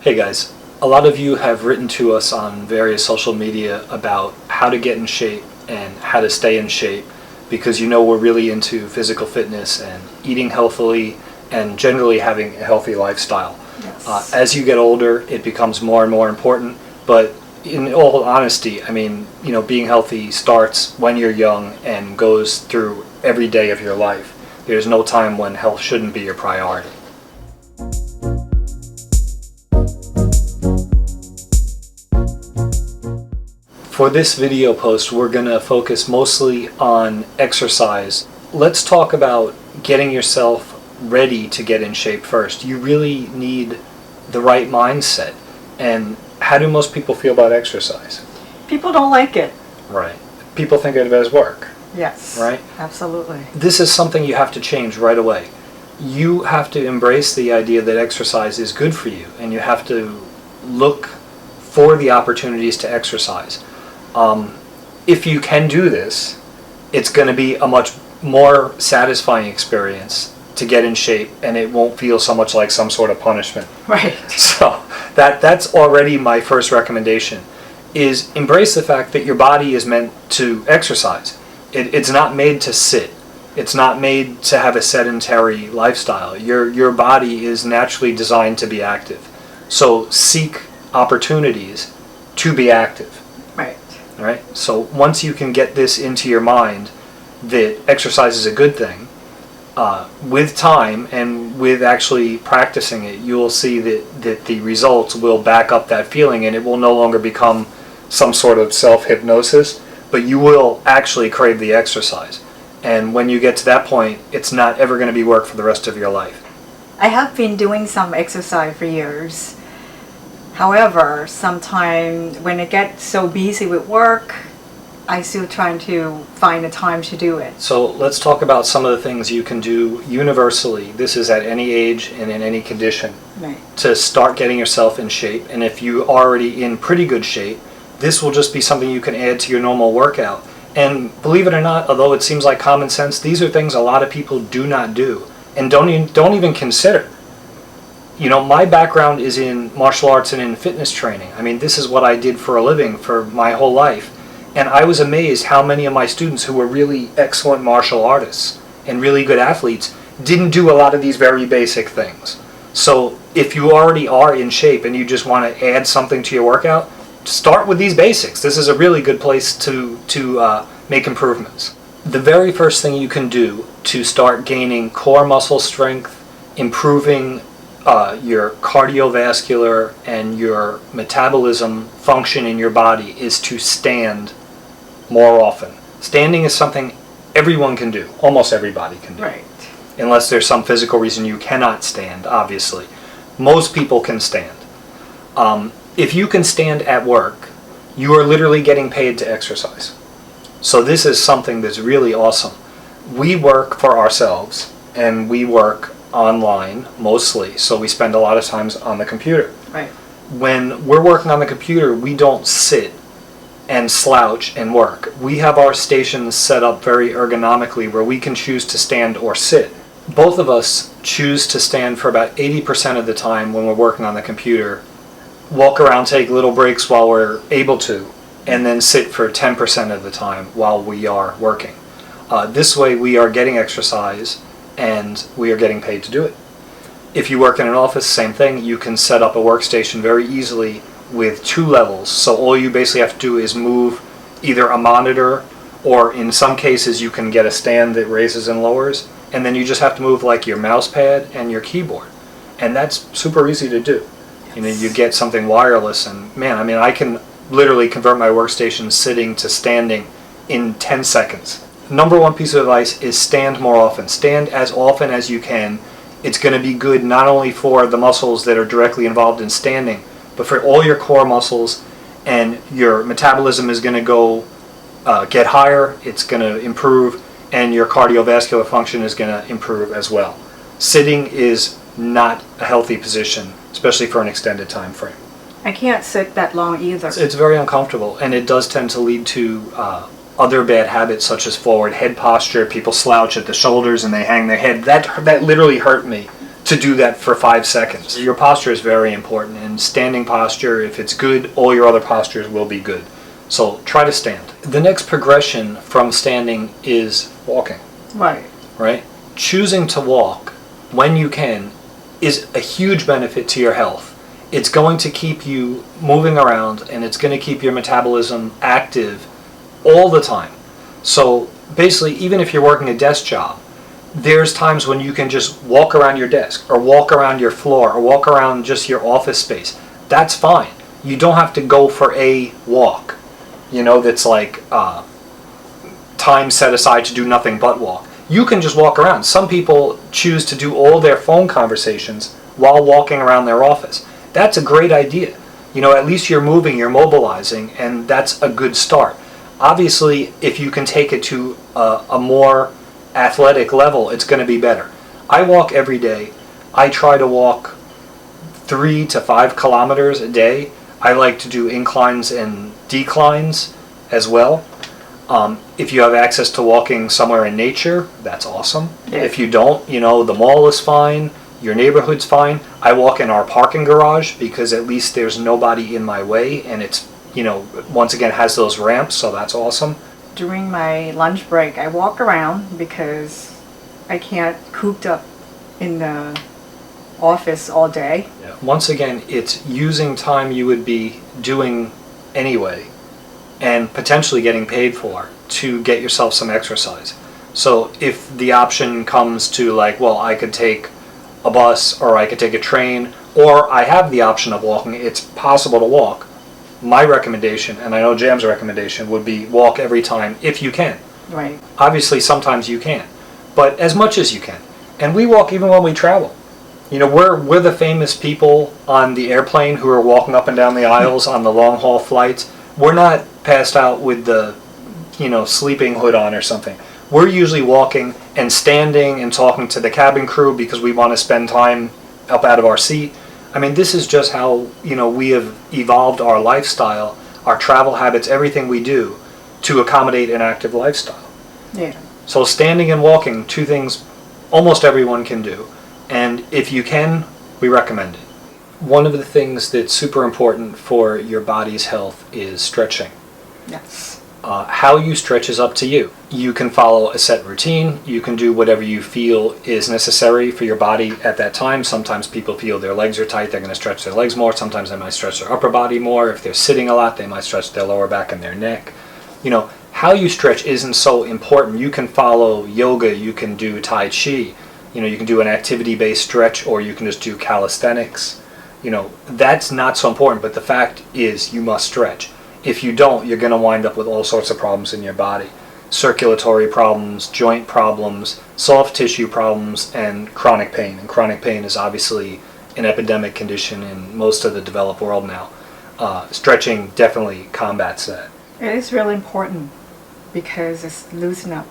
Hey guys, a lot of you have written to us on various social media about how to get in shape and how to stay in shape because you know we're really into physical fitness and eating healthily and generally having a healthy lifestyle. Yes. As you get older, it becomes more and more important, but in all honesty, I mean, you know, being healthy starts when you're young and goes through every day of your life. There's no time when health shouldn't be your priority. For this video post, we're going to focus mostly on exercise. Let's talk about getting yourself ready to get in shape first. You really need the right mindset. And how do most people feel about exercise? People don't like it. Right. People think of it as work. Yes. Right? Absolutely. This is something you have to change right away. You have to embrace the idea that exercise is good for you, and you have to look for the opportunities to exercise. If you can do this, it's going to be a much more satisfying experience to get in shape, and it won't feel so much like some sort of punishment. Right. So that's already my first recommendation, is embrace the fact that your body is meant to exercise. It's not made to sit. It's not made to have a sedentary lifestyle. Your body is naturally designed to be active. So seek opportunities to be active. Right. Right? So once you can get this into your mind that exercise is a good thing, with time and with actually practicing it, you will see that the results will back up that feeling, and it will no longer become some sort of self-hypnosis, but you will actually crave the exercise. And when you get to that point, it's not ever going to be work for the rest of your life. I have been doing some exercise for years. However, sometimes when I get so busy with work, I still trying to find the time to do it. So let's talk about some of the things you can do universally. This is at any age and in any condition. Right. To start getting yourself in shape. And if you're already in pretty good shape, this will just be something you can add to your normal workout. And believe it or not, although it seems like common sense, these are things a lot of people do not do and don't even consider. You know, my background is in martial arts and in fitness training. I mean, this is what I did for a living for my whole life. And I was amazed how many of my students who were really excellent martial artists and really good athletes didn't do a lot of these very basic things. So if you already are in shape and you just want to add something to your workout, start with these basics. This is a really good place to make improvements. The very first thing you can do to start gaining core muscle strength, improving your cardiovascular and your metabolism function in your body is to stand more often. Standing is something everyone can do. Almost everybody can do. Right. Unless there's some physical reason you cannot stand, obviously. Most people can stand. If you can stand at work, you are literally getting paid to exercise. So this is something that's really awesome. We work for ourselves, and we work online mostly, so we spend a lot of times on the computer. Right. When we're working on the computer, we don't sit and slouch and work. We have our stations set up very ergonomically where we can choose to stand or sit. Both of us choose to stand for about 80% of the time when we're working on the computer, walk around, take little breaks while we're able to, and then sit for 10% of the time while we are working. This way we are getting exercise and we are getting paid to do it. If you work in an office, same thing. You can set up a workstation very easily with 2 levels. So all you basically have to do is move either a monitor, or in some cases you can get a stand that raises and lowers, and then you just have to move like your mouse pad and your keyboard. And that's super easy to do. Yes. You know, you get something wireless, and man, I mean, I can literally convert my workstation sitting to standing in 10 seconds. Number one piece of advice is stand more often. Stand as often as you can. It's going to be good not only for the muscles that are directly involved in standing, but for all your core muscles, and your metabolism is going to go get higher, it's going to improve, and your cardiovascular function is going to improve as well. Sitting is not a healthy position, especially for an extended time frame. I can't sit that long either. It's very uncomfortable, and it does tend to lead to other bad habits such as forward head posture. People slouch at the shoulders and they hang their head. That literally hurt me to do that for 5 seconds. Your posture is very important, and standing posture. If it's good, all your other postures will be good. So try to stand. The next progression from standing is walking, Right. right? Choosing to walk when you can is a huge benefit to your health. It's going to keep you moving around, and it's going to keep your metabolism active all the time. So basically, even if you're working a desk job, there's times when you can just walk around your desk or walk around your floor or walk around just your office space. That's fine. You don't have to go for a walk, that's like time set aside to do nothing but walk. You can just walk around. Some people choose to do all their phone conversations while walking around their office. That's a great idea. At least you're moving, you're mobilizing, and that's a good start. Obviously, if you can take it to a more athletic level, it's going to be better. I walk every day. I try to walk 3 to 5 kilometers a day. I like to do inclines and declines as well. If you have access to walking somewhere in nature, that's awesome. Yeah. If you don't, the mall is fine. Your neighborhood's fine. I walk in our parking garage because at least there's nobody in my way, and it's, once again has those ramps, so that's awesome. During my lunch break, I walk around because I can't cooped up in the office all day. Yeah. Once again, it's using time you would be doing anyway and potentially getting paid for to get yourself some exercise. So if the option comes to I could take a bus or I could take a train, or I have the option of walking, it's possible to walk. My recommendation, and I know Jam's recommendation, would be walk every time if you can. Right. Obviously sometimes you can't, but as much as you can. And we walk even when we travel. We're the famous people on the airplane who are walking up and down the aisles on the long haul flights. We're not passed out with the sleeping hood on or something. We're usually walking and standing and talking to the cabin crew because we want to spend time up out of our seat. I mean, this is just how, we have evolved our lifestyle, our travel habits, everything we do to accommodate an active lifestyle. Yeah. So standing and walking, 2 things almost everyone can do. And if you can, we recommend it. One of the things that's super important for your body's health is stretching. Yes. How you stretch is up to you. You can follow a set routine. You can do whatever you feel is necessary for your body at that time. Sometimes people feel their legs are tight, they're going to stretch their legs more. Sometimes they might stretch their upper body more. If they're sitting a lot, they might stretch their lower back and their neck. How you stretch isn't so important. You can follow yoga, you can do Tai Chi, you can do an activity-based stretch, or you can just do calisthenics. That's not so important, but the fact is you must stretch. If you don't, you're going to wind up with all sorts of problems in your body. Circulatory problems, joint problems, soft tissue problems, and chronic pain. And chronic pain is obviously an epidemic condition in most of the developed world now. Stretching definitely combats that. It is really important because it's loosen up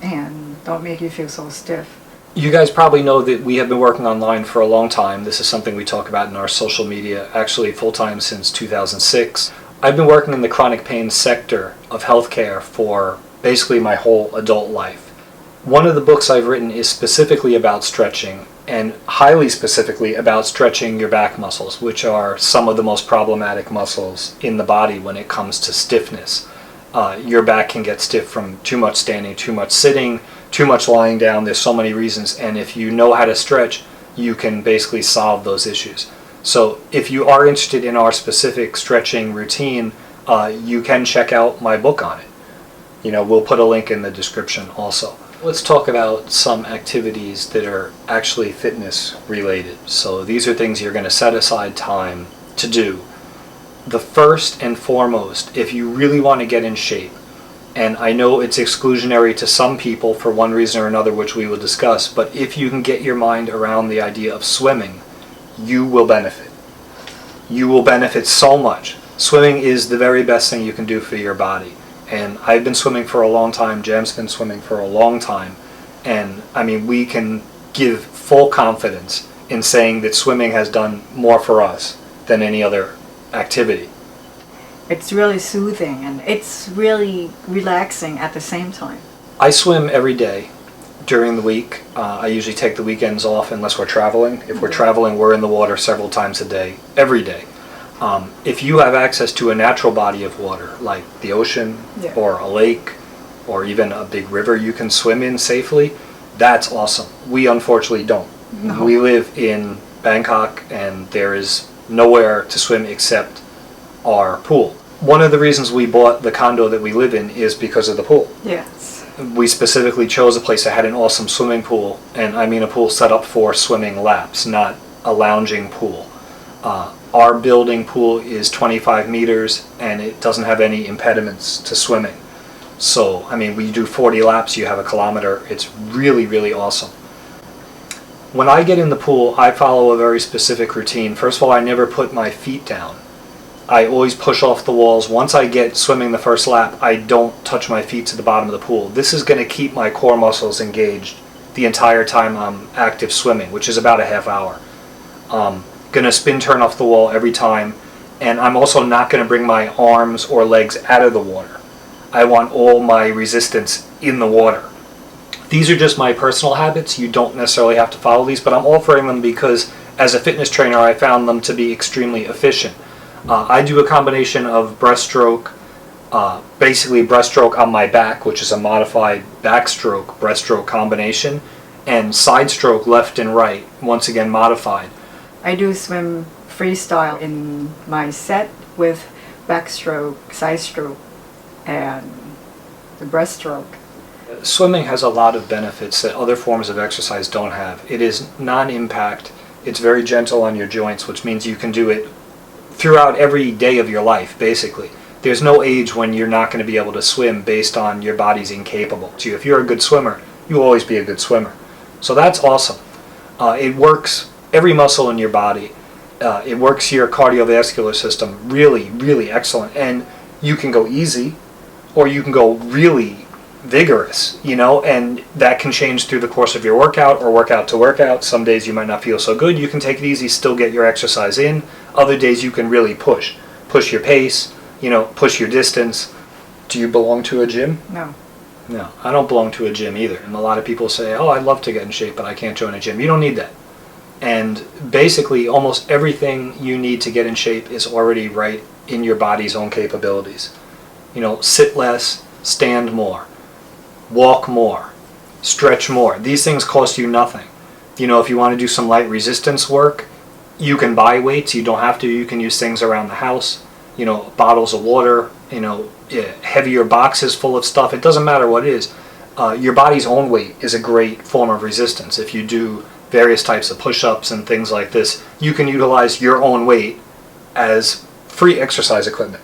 and don't make you feel so stiff. You guys probably know that we have been working online for a long time. This is something we talk about in our social media, actually full-time since 2006. I've been working in the chronic pain sector of healthcare for basically my whole adult life. One of the books I've written is specifically about stretching, and highly specifically about stretching your back muscles, which are some of the most problematic muscles in the body when it comes to stiffness. Your back can get stiff from too much standing, too much sitting, too much lying down. There's so many reasons, and if you know how to stretch, you can basically solve those issues. So if you are interested in our specific stretching routine, you can check out my book on it. We'll put a link in the description also. Let's talk about some activities that are actually fitness related. So these are things you're going to set aside time to do. The first and foremost, if you really want to get in shape, and I know it's exclusionary to some people for one reason or another, which we will discuss, but if you can get your mind around the idea of swimming, you will benefit. You will benefit so much. Swimming is the very best thing you can do for your body. And I've been swimming for a long time. Jam's been swimming for a long time. And I mean, we can give full confidence in saying that swimming has done more for us than any other activity. It's really soothing and it's really relaxing at the same time. I swim every day, during the week. I usually take the weekends off unless we're traveling. If we're traveling, we're in the water several times a day, every day. If you have access to a natural body of water, like the ocean or a lake or even a big river you can swim in safely, that's awesome. We unfortunately don't. No. We live in Bangkok and there is nowhere to swim except our pool. One of the reasons we bought the condo that we live in is because of the pool. Yes. We specifically chose a place that had an awesome swimming pool, and I mean a pool set up for swimming laps, not a lounging pool. Our building pool is 25 meters and it doesn't have any impediments to swimming. So, I mean, we do 40 laps, you have a kilometer. It's really, really awesome. When I get in the pool, I follow a very specific routine. First of all, I never put my feet down. I always push off the walls. Once I get swimming the first lap, I don't touch my feet to the bottom of the pool. This is going to keep my core muscles engaged the entire time I'm active swimming, which is about a half hour. Going to spin turn off the wall every time, and I'm also not going to bring my arms or legs out of the water. I want all my resistance in the water. These are just my personal habits. You don't necessarily have to follow these, but I'm offering them because as a fitness trainer, I found them to be extremely efficient. I do a combination of breaststroke, basically breaststroke on my back, which is a modified backstroke breaststroke combination, and side stroke left and right, once again modified. I do swim freestyle in my set with backstroke, side stroke, and the breaststroke. Swimming has a lot of benefits that other forms of exercise don't have. It is non-impact, it's very gentle on your joints, which means you can do it throughout every day of your life, basically. There's no age when you're not going to be able to swim based on your body's incapable. So if you're a good swimmer, you'll always be a good swimmer. So that's awesome. It works every muscle in your body. It works your cardiovascular system really, really excellent. And you can go easy or you can go really vigorous, you know, and that can change through the course of your workout or workout to workout. Some days you might not feel so good. You can take it easy, still get your exercise in. Other days you can really push your pace, you know, push your distance. Do you belong to a gym? No. No, I don't belong to a gym either. And a lot of people say, oh, I'd love to get in shape, but I can't join a gym. You don't need that. And basically almost everything you need to get in shape is already right in your body's own capabilities. You know, sit less, stand more, walk more, stretch more. These things cost you nothing. You know, if you want to do some light resistance work, you can buy weights. You don't have to. You can use things around the house. You know, bottles of water, you know, heavier boxes full of stuff. It doesn't matter what it is. Your body's own weight is a great form of resistance. If you do various types of push-ups and things like this, you can utilize your own weight as free exercise equipment.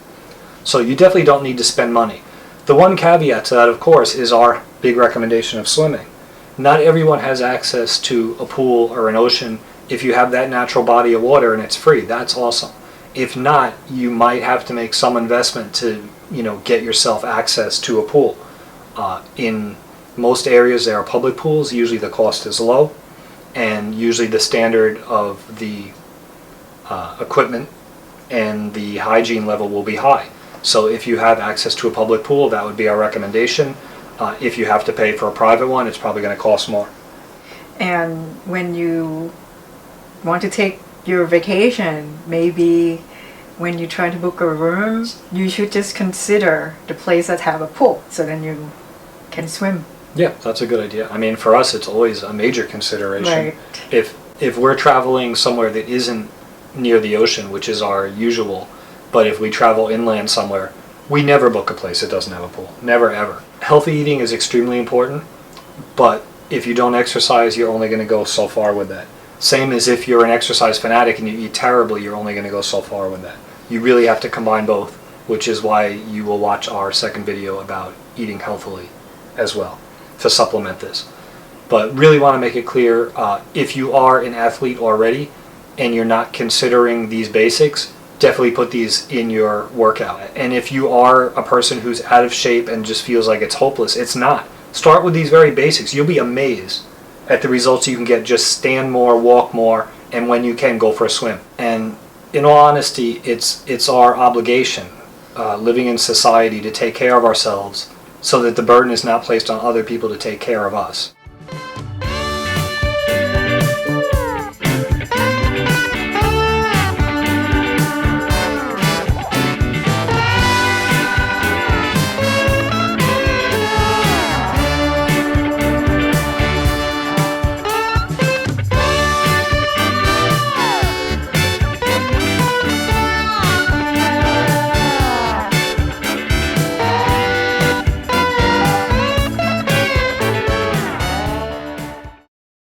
So you definitely don't need to spend money. The one caveat to that, of course, is our big recommendation of swimming. Not everyone has access to a pool or an ocean. If you have that natural body of water and it's free, that's awesome. If not, you might have to make some investment to, you know, get yourself access to a pool. In most areas there are public pools. Usually the cost is low, and usually the standard of the equipment and the hygiene level will be high. So if you have access to a public pool, that would be our recommendation. If you have to pay for a private one, it's probably going to cost more. And when you want to take your vacation, maybe when you try to book a room, you should just consider the place that have a pool, so then you can swim. Yeah, that's a good idea. I mean, for us, it's always a major consideration. Right. If we're traveling somewhere that isn't near the ocean, which is our usual, but if we travel inland somewhere, we never book a place that doesn't have a pool. Never, ever. Healthy eating is extremely important, but if you don't exercise, you're only going to go so far with that. Same as if you're an exercise fanatic and you eat terribly, you're only going to go so far with that. You really have to combine both, which is why you will watch our second video about eating healthily as well, to supplement this. But really want to make it clear, if you are an athlete already and you're not considering these basics, definitely put these in your workout. And if you are a person who's out of shape and just feels like it's hopeless, it's not. Start with these very basics. You'll be amazed at the results you can get. Just stand more, walk more, and when you can, go for a swim. And in all honesty, it's our obligation, living in society, to take care of ourselves so that the burden is not placed on other people to take care of us.